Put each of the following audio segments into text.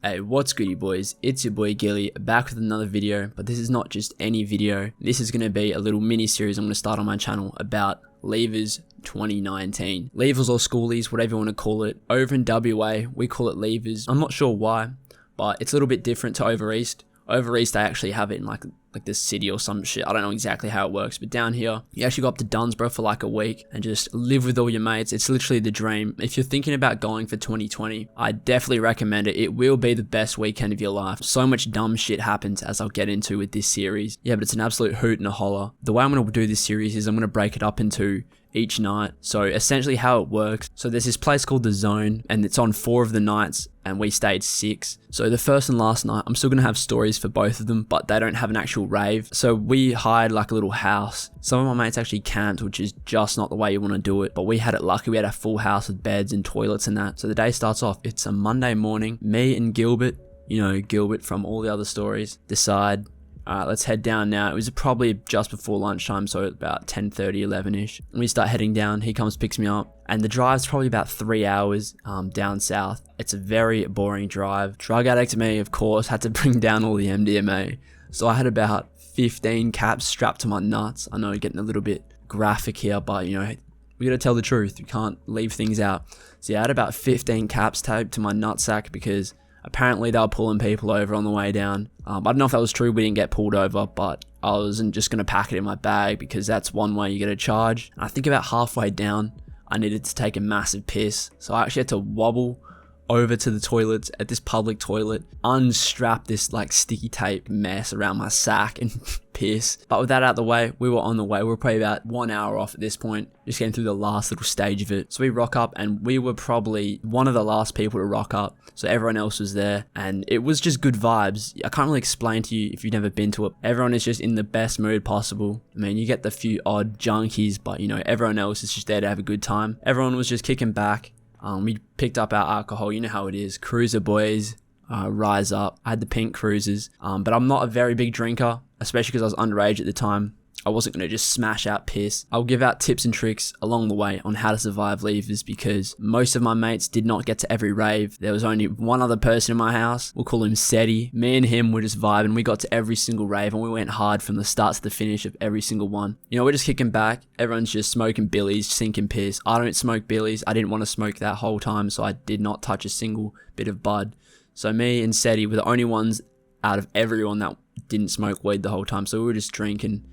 Hey, what's good, you boys? It's your boy Gilly, back with another video, but this is not just any video. This is going to be a little mini series I'm going to start on my channel about Leavers 2019. Leavers or schoolies, whatever you want to call it. Over in WA, we call it Leavers. I'm not sure why, but it's a little bit different to over east. Over east, they actually have it in like the city or some shit. I don't know exactly how it works, but down here, you actually go up to Dunsborough for like a week and just live with all your mates. It's literally the dream. If you're thinking about going for 2020, I definitely recommend it. It will be the best weekend of your life. So much dumb shit happens, as I'll get into with this series. Yeah, but it's an absolute hoot and a holler. The way I'm going to do this series is I'm going to break it up into each night. So essentially how it works, so there's this place called The Zone, and it's on 4 of the nights, and we stayed 6. So the first and last night, I'm still going to have stories for both of them, but they don't have an actual rave. So we hired like a little house. Some of my mates actually camped, which is just not the way you want to do it, but we had it lucky. We had a full house with beds and toilets and that. So the day starts off, it's a Monday morning. Me and Gilbert, you know, Gilbert from all the other stories, decide, alright, let's head down now. It was probably just before lunchtime, so about 10:30, 11ish. We start heading down. He comes, picks me up, and the drive's probably about 3 hours down south. It's a very boring drive. Drug addict me, of course, had to bring down all the MDMA. So I had about 15 caps strapped to my nuts. I know, getting a little bit graphic here, but you know, we gotta tell the truth. We can't leave things out. So yeah, I had about 15 caps taped to my nutsack because apparently they were pulling people over on the way down. I don't know if that was true. We didn't get pulled over, but I wasn't just going to pack it in my bag because that's one way you get a charge. And I think about halfway down, I needed to take a massive piss. So I actually had to wobble over to the toilets at this public toilet, unstrap this like sticky tape mess around my sack and piss. But with that out of the way, we were on the way. We were probably about 1 hour off at this point, just getting through the last little stage of it. So we rock up, and we were probably one of the last people to rock up. So everyone else was there, and it was just good vibes. I can't really explain to you if you've never been to it. Everyone is just in the best mood possible. I mean, you get the few odd junkies, but you know, everyone else is just there to have a good time. Everyone was just kicking back. We picked up our alcohol. You know how it is. Cruiser boys, rise up. I had the pink cruisers, but I'm not a very big drinker, especially because I was underage at the time. I wasn't going to just smash out piss. I'll give out tips and tricks along the way on how to survive Leavers because most of my mates did not get to every rave. There was only one other person in my house. We'll call him Seti. Me and him were just vibing. We got to every single rave and we went hard from the start to the finish of every single one. You know, we're just kicking back. Everyone's just smoking billies, sinking piss. I don't smoke billies. I didn't want to smoke that whole time, so I did not touch a single bit of bud. So me and Seti were the only ones out of everyone that didn't smoke weed the whole time. So we were just drinking,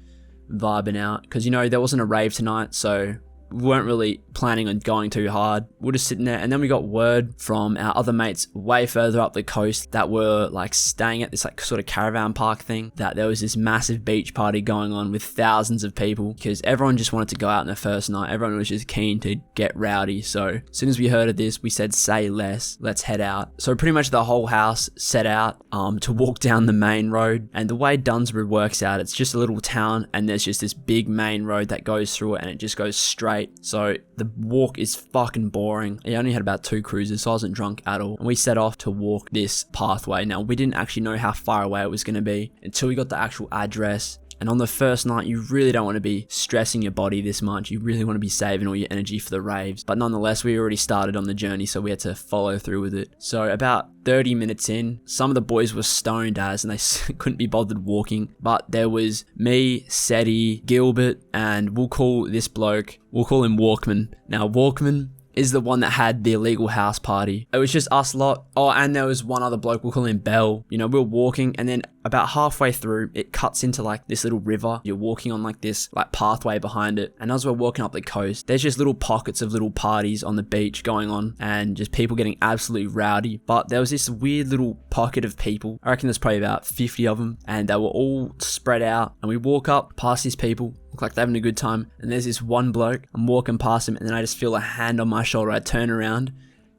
vibing out, because you know there wasn't a rave tonight, so we weren't really planning on going too hard. We're just sitting there, and then we got word from our other mates way further up the coast that were like staying at this like sort of caravan park thing, that there was this massive beach party going on with thousands of people because everyone just wanted to go out on their first night. Everyone was just keen to get rowdy. So as soon as we heard of this, we said say less, let's head out. So pretty much the whole house set out to walk down the main road. And the way Dunsborough works out, it's just a little town, and there's just this big main road that goes through it, and it just goes straight. So the walk is fucking boring. I only had about 2 cruises, so I wasn't drunk at all. And we set off to walk this pathway. Now, we didn't actually know how far away it was going to be until we got the actual address. And on the first night, you really don't want to be stressing your body this much. You really want to be saving all your energy for the raves. But nonetheless, we already started on the journey, so we had to follow through with it. So about 30 minutes in, some of the boys were stoned and they couldn't be bothered walking. But there was me, Seti, Gilbert, and we'll call this bloke, we'll call him Walkman. Now, Walkman is the one that had the illegal house party. It was just us lot. Oh, and there was one other bloke, we'll call him Bell. You know, we were walking, and then about halfway through, it cuts into like this little river. You're walking on like this like pathway behind it. And as we're walking up the coast, there's just little pockets of little parties on the beach going on and just people getting absolutely rowdy. But there was this weird little pocket of people. I reckon there's probably about 50 of them, and they were all spread out. And we walk up past these people, look like they're having a good time. And there's this one bloke, I'm walking past him, and then I just feel a hand on my shoulder. I turn around,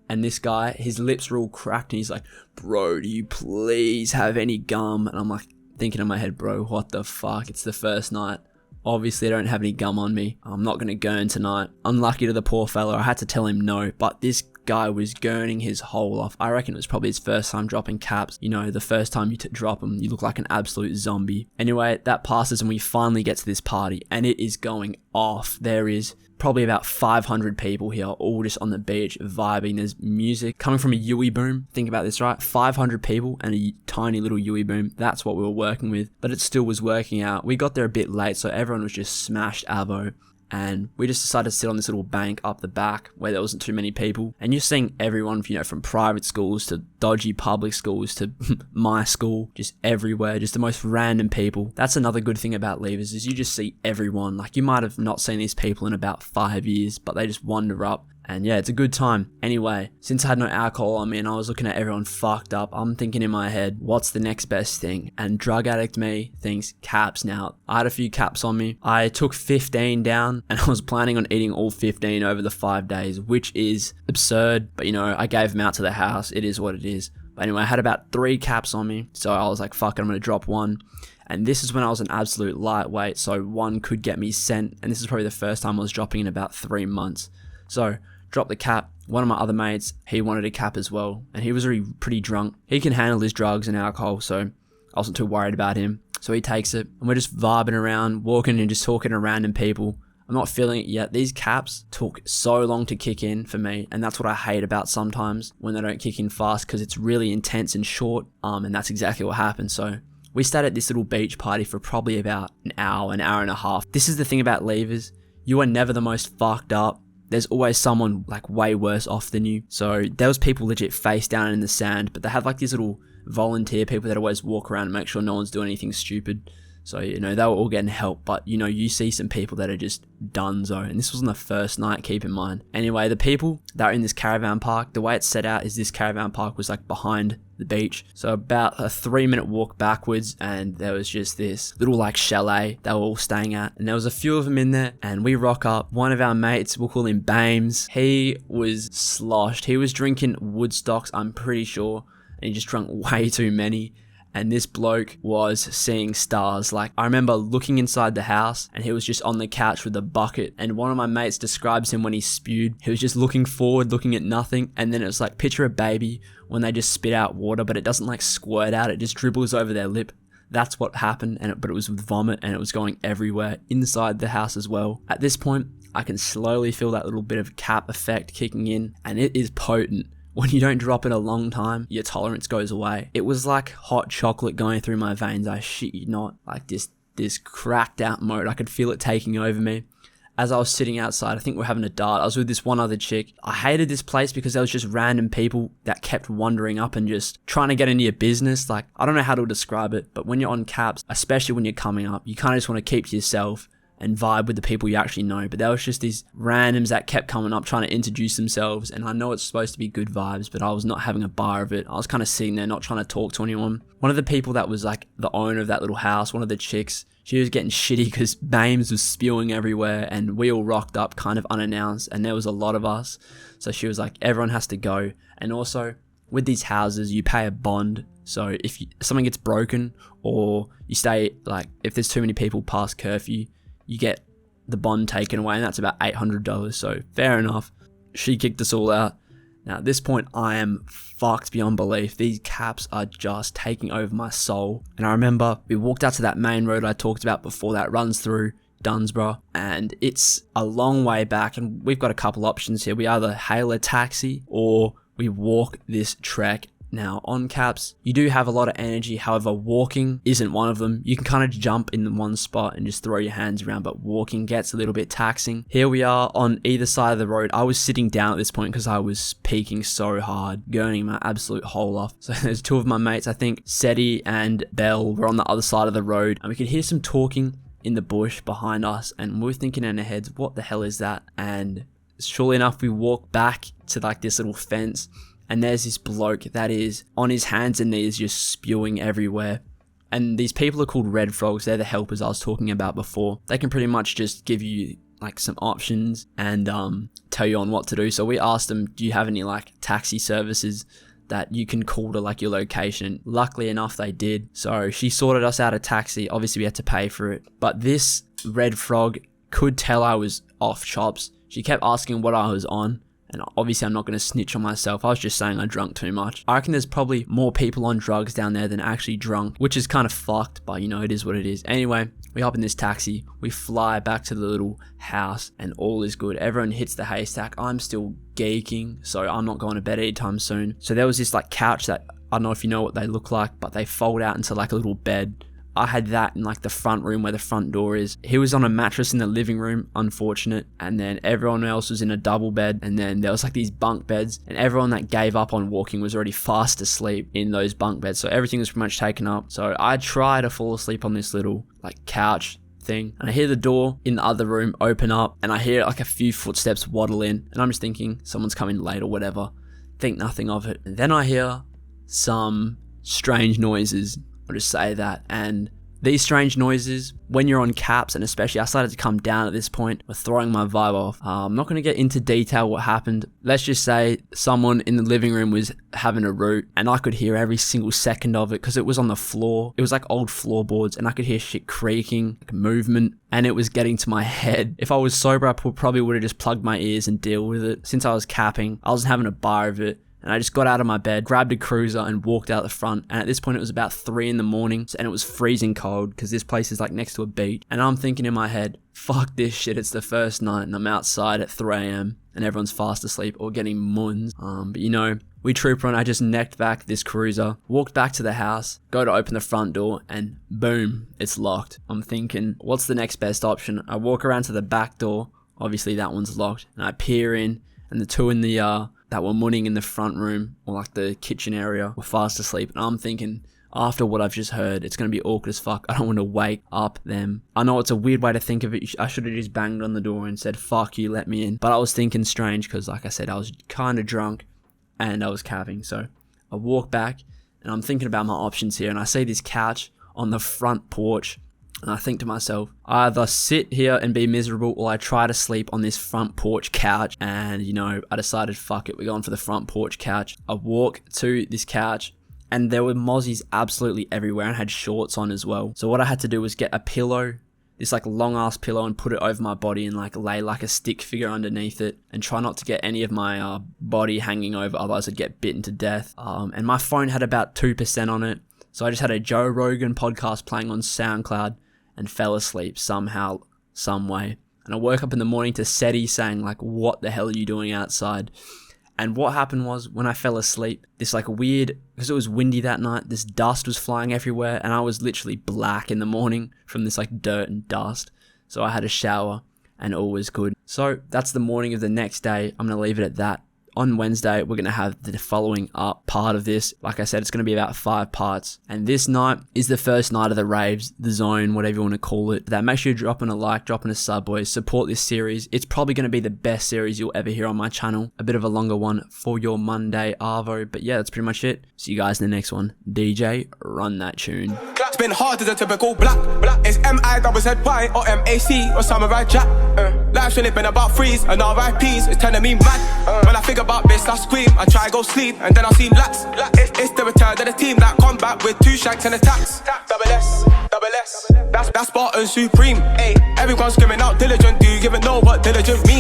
and this guy, his lips are all cracked, and he's like, bro, do you please have any gum? And I'm like thinking in my head, bro, what the fuck? It's the first night. Obviously, I don't have any gum on me. I'm not going to gurn tonight. Unlucky to the poor fella. I had to tell him no, but this guy was gurning his hole off. I reckon it was probably his first time dropping caps. You know, the first time you drop them, you look like an absolute zombie. Anyway, that passes and we finally get to this party and it is going off. There is probably about 500 people here, all just on the beach vibing. There's music coming from a Yui boom. Think about this, right? 500 people and a tiny little Yui boom. That's what we were working with, but it still was working out. We got there a bit late, so everyone was just smashed avo. And we just decided to sit on this little bank up the back where there wasn't too many people. And you're seeing everyone, you know, from private schools to dodgy public schools to my school, just everywhere, just the most random people. That's another good thing about Levers is you just see everyone. Like, you might have not seen these people in about 5 years, but they just wander up. And yeah, it's a good time. Anyway, since I had no alcohol on me and I was looking at everyone fucked up, I'm thinking in my head, what's the next best thing? And drug addict me thinks caps. Now, I had a few caps on me. I took 15 down and I was planning on eating all 15 over the 5 days, which is absurd. But you know, I gave them out to the house. It is what it is. But anyway, I had about 3 caps on me. So I was like, fuck it, I'm going to drop one. And this is when I was an absolute lightweight. So one could get me sent. And this is probably the first time I was dropping in about 3 months. So drop the cap. One of my other mates, he wanted a cap as well, and he was already pretty drunk. He can handle his drugs and alcohol, so I wasn't too worried about him. So he takes it, and we're just vibing around, walking and just talking to random people. I'm not feeling it yet. These caps took so long to kick in for me, and that's what I hate about sometimes when they don't kick in fast, because it's really intense and short, and that's exactly what happened. So we stayed at this little beach party for probably about an hour and a half. This is the thing about levers. You are never the most fucked up. There's always someone like way worse off than you. So there was people legit face down in the sand, but they have like these little volunteer people that always walk around and make sure no one's doing anything stupid. So, you know, they were all getting help, but you know, you see some people that are just donezo. And this was on the first night, keep in mind. Anyway, the people that are in this caravan park, the way it's set out is this caravan park was like behind the beach. So about a 3-minute walk backwards, and there was just this little like chalet they were all staying at. And there was a few of them in there, and we rock up. One of our mates, we'll call him Bames, he was sloshed. He was drinking Woodstocks, I'm pretty sure, and he just drank way too many. And this bloke was seeing stars. Like, I remember looking inside the house and he was just on the couch with a bucket. And one of my mates describes him when he spewed. He was just looking forward, looking at nothing. And then it was like, picture a baby when they just spit out water, but it doesn't like squirt out. It just dribbles over their lip. That's what happened. But it was with vomit and it was going everywhere inside the house as well. At this point, I can slowly feel that little bit of cap effect kicking in, and it is potent. When you don't drop it a long time, your tolerance goes away. It was like hot chocolate going through my veins. I shit you not. Like this cracked out mode. I could feel it taking over me. As I was sitting outside, I think we're having a dart. I was with this one other chick. I hated this place because there was just random people that kept wandering up and just trying to get into your business. Like, I don't know how to describe it, but when you're on caps, especially when you're coming up, you kind of just want to keep to yourself and vibe with the people you actually know. But there was just these randoms that kept coming up trying to introduce themselves, and I know it's supposed to be good vibes, but I was not having a bar of it. I was kind of sitting there not trying to talk to anyone. One of the people that was like the owner of that little house, one of the chicks, she was getting shitty because Bames was spewing everywhere, and we all rocked up kind of unannounced, and there was a lot of us. So she was like, everyone has to go. And also with these houses, you pay a bond. So if something gets broken, or you stay, like, if there's too many people past curfew, you get the bond taken away, and that's about $800. So fair enough. She kicked us all out. Now at this point, I am fucked beyond belief. These caps are just taking over my soul. And I remember we walked out to that main road I talked about before that runs through Dunsborough, and it's a long way back, and we've got a couple options here. We either hail a taxi or we walk this trek. Now, on caps, you do have a lot of energy. However, walking isn't one of them. You can kind of jump in one spot and just throw your hands around, but walking gets a little bit taxing. Here we are on either side of the road. I was sitting down at this point because I was peaking so hard, gurning my absolute hole off. So there's 2 of my mates, I think Seti and Bell, were on the other side of the road, and we could hear some talking in the bush behind us, and we were thinking in our heads, what the hell is that? And surely enough, we walk back to like this little fence, and there's this bloke that is on his hands and knees just spewing everywhere. And these people are called red frogs. They're the helpers I was talking about before. They can pretty much just give you like some options and tell you on what to do. So we asked them, do you have any like taxi services that you can call to like your location? Luckily enough, they did. So she sorted us out a taxi. Obviously we had to pay for it. But this red frog could tell I was off chops. She kept asking what I was on, And obviously I'm not going to snitch on myself. I was just saying I drunk too much. I reckon there's probably more people on drugs down there than actually drunk, which is kind of fucked, but you know, it is what it is. Anyway, we hop in this taxi, we fly back to the little house, and all is good. Everyone hits the haystack. I'm still geeking, so I'm not going to bed anytime soon. So there was this like couch that, I don't know if you know what they look like, but they fold out into like a little bed. I had that in like the front room where the front door is. He was on a mattress in the living room, unfortunate. And then everyone else was in a double bed. And then there was like these bunk beds. And everyone that gave up on walking was already fast asleep in those bunk beds. So everything was pretty much taken up. So I try to fall asleep on this little like couch thing. And I hear the door in the other room open up. And I hear like a few footsteps waddle in. And I'm just thinking someone's coming late or whatever. Think nothing of it. And then I hear some strange noises. I'll just say that. And these strange noises, when you're on caps, and especially I started to come down at this point, were throwing my vibe off. I'm not going to get into detail what happened. Let's just say someone in the living room was having a root, and I could hear every single second of it because it was on the floor. It was like old floorboards, and I could hear shit creaking, like movement, and it was getting to my head. If I was sober, I probably would have just plugged my ears and deal with it. Since I was capping, I wasn't having a bar of it. And I just got out of my bed, grabbed a cruiser and walked out the front. And at this point it was about 3 in the morning and it was freezing cold because this place is like next to a beach. And I'm thinking in my head, fuck this shit, it's the first night and I'm outside at 3 a.m. and everyone's fast asleep or getting muns. But you know, we troop on. I just necked back this cruiser, walked back to the house, go to open the front door and boom, it's locked. I'm thinking, what's the next best option? I walk around to the back door. Obviously that one's locked and I peer in and the two in the that were mooning in the front room or like the kitchen area were fast asleep. And I'm thinking, after what I've just heard, it's going to be awkward as fuck. I don't want to wake up them. I know it's a weird way to think of it. I should have just banged on the door and said, fuck you, let me in. But I was thinking strange because like I said, I was kind of drunk and I was capping. So I walk back and I'm thinking about my options here. And I see this couch on the front porch. And I think to myself, I either sit here and be miserable or I try to sleep on this front porch couch. And, you know, I decided, fuck it, we're going for the front porch couch. I walk to this couch and there were mozzies absolutely everywhere and had shorts on as well. So what I had to do was get a pillow, this like long ass pillow, and put it over my body and like lay like a stick figure underneath it and try not to get any of my body hanging over, otherwise I'd get bitten to death. And my phone had about 2% on it. So I just had a Joe Rogan podcast playing on SoundCloud and fell asleep somehow, some way. And I woke up in the morning to Seti saying like, what the hell are you doing outside? And what happened was when I fell asleep, this like weird, because it was windy that night, this dust was flying everywhere and I was literally black in the morning from this like dirt and dust. So I had a shower and all was good. So that's the morning of the next day. I'm going to leave it at that. On Wednesday, we're going to have the following up part of this. Like I said, it's going to be about 5 parts. And this night is the first night of the raves, the zone, whatever you want to call it. That make sure you're dropping a like, dropping a sub, boys. Support this series. It's probably going to be the best series you'll ever hear on my channel. A bit of a longer one for your Monday Arvo. But yeah, that's pretty much it. See you guys in the next one. DJ, run that tune. It's been hard as a typical black. It's M-I-Z-Y or M-A-C or Samurai Jack. Life's really been about freeze and R.I.P's. It's turning me mad. When I think about this, I scream. I try go sleep and then I see lax. It's the return of the team that combat with 2 shanks and attacks. Double S. That's Spartan Supreme. Everyone's screaming out diligent. Do you even know what diligent means?